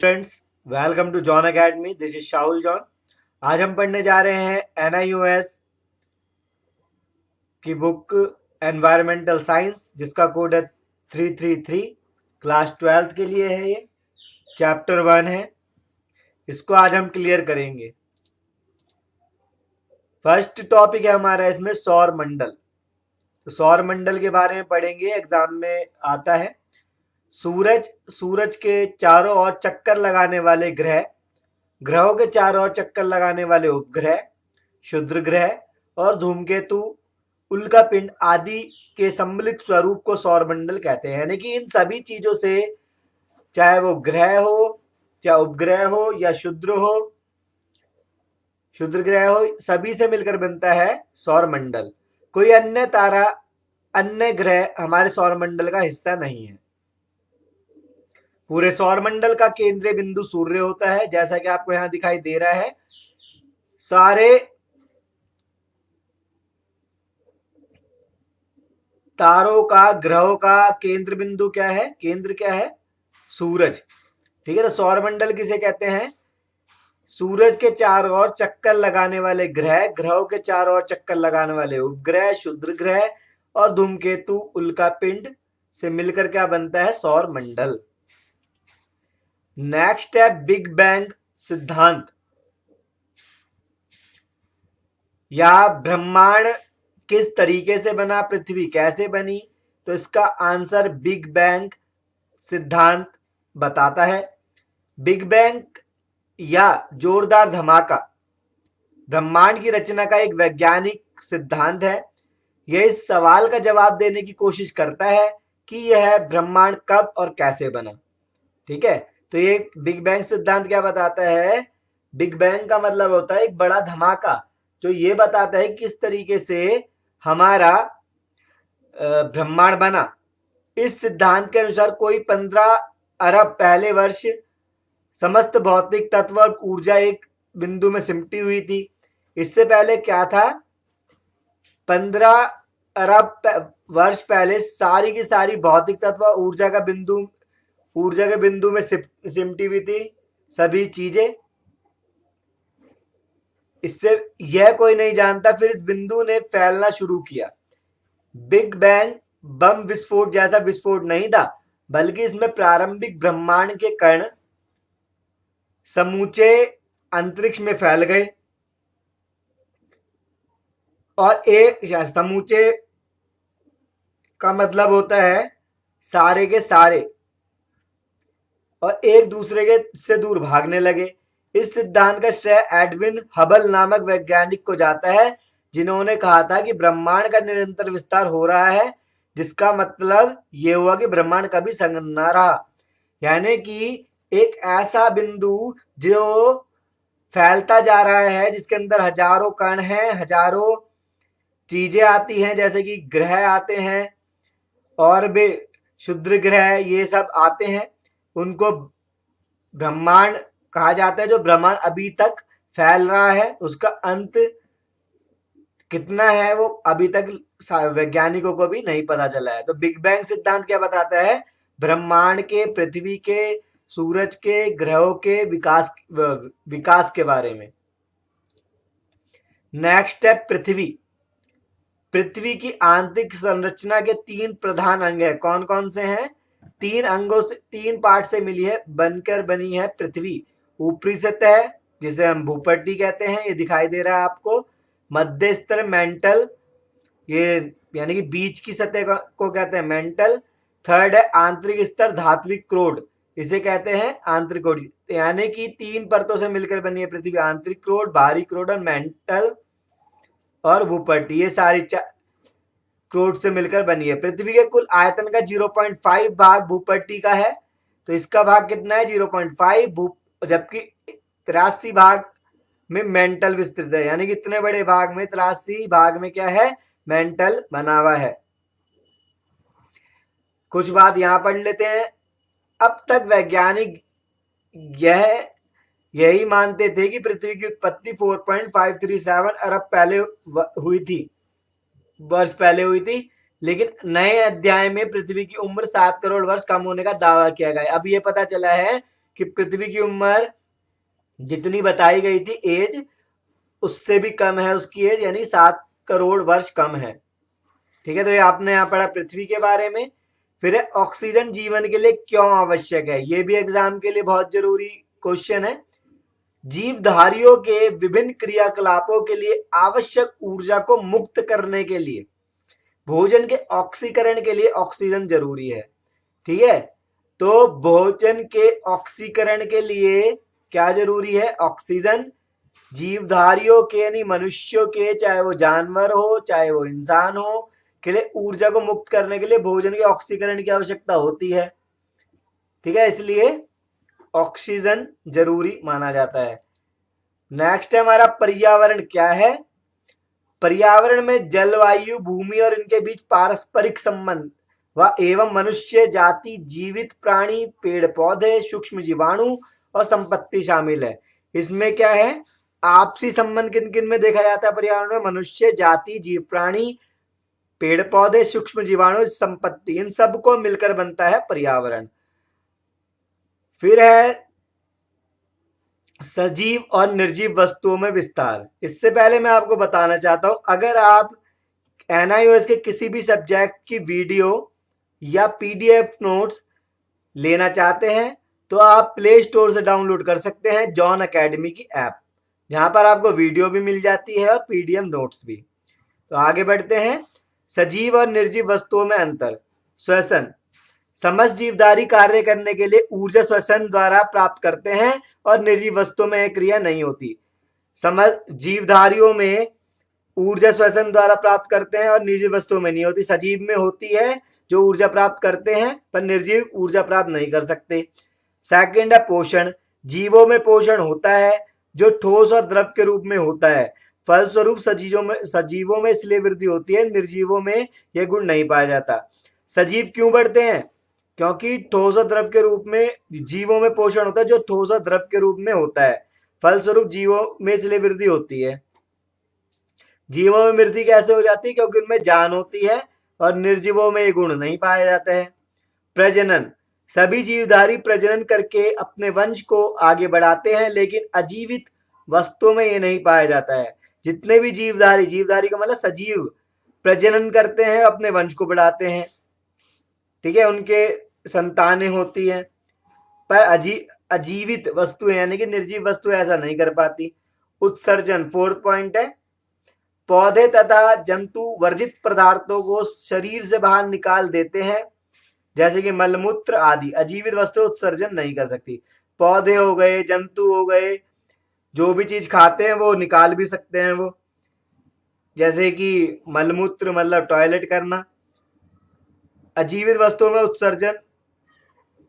Friends, welcome to John Academy. This is Shahul John. आज हम पढ़ने जा रहे हैं NIOS की बुक एनवायरमेंटल साइंस, जिसका कोड है 333। क्लास 12th के लिए है। ये चैप्टर 1 है। इसको आज हम क्लियर करेंगे। फर्स्ट टॉपिक है हमारा इसमें सौर मंडल। तो सौर मंडल के बारे में पढ़ेंगे, एग्जाम में आता है। सूरज के चारों ओर चक्कर लगाने वाले ग्रह, ग्रहों के चारों ओर चक्कर लगाने वाले उपग्रह, क्षुद्र ग्रह और धूमकेतु, उल्कापिंड आदि के सम्मिलित स्वरूप को सौरमंडल कहते हैं। यानी कि इन सभी चीजों से, चाहे वो ग्रह हो, चाहे उपग्रह हो या क्षुद्र ग्रह हो, सभी से मिलकर बनता है सौरमंडल। कोई अन्य तारा, अन्य ग्रह हमारे सौरमंडल का हिस्सा नहीं है। पूरे सौरमंडल का केंद्रीय बिंदु सूर्य होता है, जैसा कि आपको यहां दिखाई दे रहा है। सारे तारों का, ग्रहों का केंद्र बिंदु क्या है? केंद्र क्या है? सूरज। ठीक है। तो सौरमंडल किसे कहते हैं? सूरज के चारों ओर चक्कर लगाने वाले ग्रह, ग्रहों के चारों ओर चक्कर लगाने वाले उपग्रह, क्षुद्र ग्रह और धूमकेतु, उल्कापिंड से मिलकर क्या बनता है? सौरमंडल। नेक्स्ट है बिग बैंग सिद्धांत, या ब्रह्मांड किस तरीके से बना, पृथ्वी कैसे बनी? तो इसका आंसर बिग बैंग सिद्धांत बताता है। बिग बैंग या जोरदार धमाका ब्रह्मांड की रचना का एक वैज्ञानिक सिद्धांत है। यह इस सवाल का जवाब देने की कोशिश करता है कि यह ब्रह्मांड कब और कैसे बना। ठीक है। तो ये बिग बैंग सिद्धांत क्या बताता है? बिग बैंग का मतलब होता है एक बड़ा धमाका, जो ये बताता है किस तरीके से हमारा ब्रह्मांड बना। इस सिद्धांत के अनुसार कोई 15 अरब पहले वर्ष समस्त भौतिक तत्व और ऊर्जा एक बिंदु में सिमटी हुई थी। इससे पहले क्या था? 15 अरब वर्ष पहले सारी की सारी भौतिक तत्व ऊर्जा के बिंदु में सिमटी हुई थी सभी चीजें। इससे यह कोई नहीं जानता, फिर इस बिंदु ने फैलना शुरू किया। बिग बैंग बम विस्फोट जैसा विस्फोट नहीं था, बल्कि इसमें प्रारंभिक ब्रह्मांड के कण समूचे अंतरिक्ष में फैल गए और एक समूचे का मतलब होता है सारे के सारे, और एक दूसरे के से दूर भागने लगे। इस सिद्धांत का श्रेय एडविन हबल नामक वैज्ञानिक को जाता है, जिन्होंने कहा था कि ब्रह्मांड का निरंतर विस्तार हो रहा है, जिसका मतलब ये हुआ कि ब्रह्मांड कभी संग ना रहा। यानी कि एक ऐसा बिंदु जो फैलता जा रहा है, जिसके अंदर हजारों कण हैं, हजारों चीजें आती हैं, जैसे कि ग्रह आते हैं और भी क्षुद्र ग्रह, ये सब आते हैं। उनको ब्रह्मांड कहा जाता है। जो ब्रह्मांड अभी तक फैल रहा है, उसका अंत कितना है वो अभी तक वैज्ञानिकों को भी नहीं पता चला है। तो बिग बैंग सिद्धांत क्या बताता है? ब्रह्मांड के, पृथ्वी के, सूरज के, ग्रहों के विकास के बारे में। नेक्स्ट है पृथ्वी। पृथ्वी की आंतरिक संरचना के 3 प्रधान अंग है। कौन कौन से हैं? 3 अंगों से, 3 पार्ट से मिली है, बनकर बनी है पृथ्वी। ऊपरी सतह, जिसे हम भूपट्टी कहते हैं, ये दिखाई दे रहा है आपको। मध्य स्तर मेंटल, ये यानी कि बीच की सतह को कहते हैं मेंटल। थर्ड है आंतरिक स्तर धात्विक क्रोड, इसे कहते हैं आंतरिक क्रोड। यानी कि 3 परतों से मिलकर बनी है पृथ्वी। आंतरिक क्रोड, बाहरी क्रोड और मेंटल और भूपट्टी, ये सारी क्रोड से मिलकर बनी है। पृथ्वी के कुल आयतन का 0.5 भाग भूपट्टी का है। तो इसका भाग कितना है? 0.5। जबकि 83 भाग में मेंटल विस्तृत है। यानी कि इतने बड़े भाग में, 83 भाग में क्या है? मेंटल बना हुआ है। कुछ बात यहां पढ़ लेते हैं। अब तक वैज्ञानिक यही मानते थे कि पृथ्वी की उत्पत्ति 4.537 अरब पहले हुई थी, वर्ष पहले हुई थी। लेकिन नए अध्याय में पृथ्वी की उम्र 7 करोड़ वर्ष कम होने का दावा किया गया। अब ये पता चला है कि पृथ्वी की उम्र जितनी बताई गई थी एज, उससे भी कम है उसकी एज, यानी 7 करोड़ वर्ष कम है। ठीक है, तो ये आपने यहाँ पढ़ा पृथ्वी के बारे में। फिर है ऑक्सीजन जीवन के लिए क्यों आवश्यक है, ये भी एग्जाम के लिए बहुत जरूरी क्वेश्चन है। जीवधारियों के विभिन्न क्रियाकलापों के लिए आवश्यक ऊर्जा को मुक्त करने के लिए भोजन के ऑक्सीकरण के लिए ऑक्सीजन जरूरी है। ठीक है, तो भोजन के ऑक्सीकरण के लिए क्या जरूरी है, ऑक्सीजन। जीवधारियों के यानी मनुष्यों के, चाहे वो जानवर हो चाहे वो इंसान हो, के लिए ऊर्जा को मुक्त करने के लिए भोजन के ऑक्सीकरण की आवश्यकता होती है। ठीक है, इसलिए ऑक्सीजन जरूरी माना जाता है। नेक्स्ट है हमारा पर्यावरण क्या है। पर्यावरण में जलवायु, भूमि और इनके बीच पारस्परिक संबंध व एवं मनुष्य जाति, जीवित प्राणी, पेड़ पौधे, सूक्ष्म जीवाणु और संपत्ति शामिल है। इसमें क्या है, आपसी संबंध किन किन में देखा जाता है पर्यावरण में, मनुष्य जाति, जीव प्राणी, पेड़ पौधे, सूक्ष्म जीवाणु, संपत्ति, इन सबको मिलकर बनता है पर्यावरण। फिर है सजीव और निर्जीव वस्तुओं में विस्तार। इससे पहले मैं आपको बताना चाहता हूं, अगर आप NIOS के किसी भी सब्जेक्ट की वीडियो या PDF नोट्स लेना चाहते हैं तो आप प्ले स्टोर से डाउनलोड कर सकते हैं जॉन अकेडमी की ऐप, जहां पर आपको वीडियो भी मिल जाती है और PDF नोट्स भी। तो आगे बढ़ते हैं। सजीव और निर्जीव वस्तुओं में अंतर। श्वसन, समस्त जीवधारी कार्य करने के लिए ऊर्जा श्वसन द्वारा प्राप्त करते हैं और निर्जीव वस्तुओं में यह क्रिया नहीं होती। समस्त जीवधारियों में ऊर्जा श्वसन द्वारा प्राप्त करते हैं और निर्जीव वस्तुओं में नहीं होती। सजीव में होती है जो ऊर्जा प्राप्त करते हैं, पर निर्जीव ऊर्जा प्राप्त नहीं कर सकते। सेकंड है पोषण। जीवों में पोषण होता है जो ठोस और द्रव के रूप में होता है। फलस्वरूप सजीवों में इसलिए वृद्धि होती है, निर्जीवों में यह गुण नहीं पाया जाता। सजीव क्यों बढ़ते हैं, क्योंकि ठोस और द्रव के रूप में जीवों में पोषण होता है जो ठोस और द्रव के रूप में होता है। फलस्वरूप जीवों में इसलिए वृद्धि होती है। जीवों में वृद्धि कैसे हो जाती है, क्योंकि उनमें जान होती है और निर्जीवों में ये गुण नहीं पाया जाता है। प्रजनन, सभी जीवधारी प्रजनन करके अपने वंश को आगे बढ़ाते हैं, लेकिन अजीवित वस्तुओं में ये नहीं पाया जाता है। जितने भी जीवधारी का मतलब सजीव, प्रजनन करते हैं, अपने वंश को बढ़ाते हैं। ठीक है, उनके संतानें होती हैं, पर अजीवित वस्तुएं यानी कि निर्जीव वस्तु ऐसा नहीं कर पाती। उत्सर्जन, फोर्थ पॉइंट है। पौधे तथा जंतु वर्जित पदार्थों को शरीर से बाहर निकाल देते हैं, जैसे कि मलमूत्र आदि। अजीवित वस्तु उत्सर्जन नहीं कर सकती। पौधे हो गए, जंतु हो गए, जो भी चीज खाते हैं वो निकाल भी सकते हैं वो, जैसे कि मलमूत्र मतलब टॉयलेट करना। अजीवित वस्तुओं में उत्सर्जन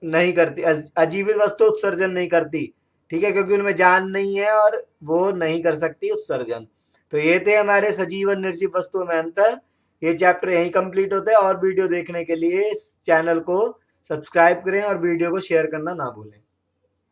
नहीं करती, अजीवित वस्तु उत्सर्जन नहीं करती। ठीक है, क्योंकि उनमें जान नहीं है और वो नहीं कर सकती उत्सर्जन। तो ये थे हमारे सजीव और निर्जीव वस्तुओं में अंतर। ये चैप्टर यहीं कंप्लीट होता है। और वीडियो देखने के लिए इस चैनल को सब्सक्राइब करें और वीडियो को शेयर करना ना भूलें।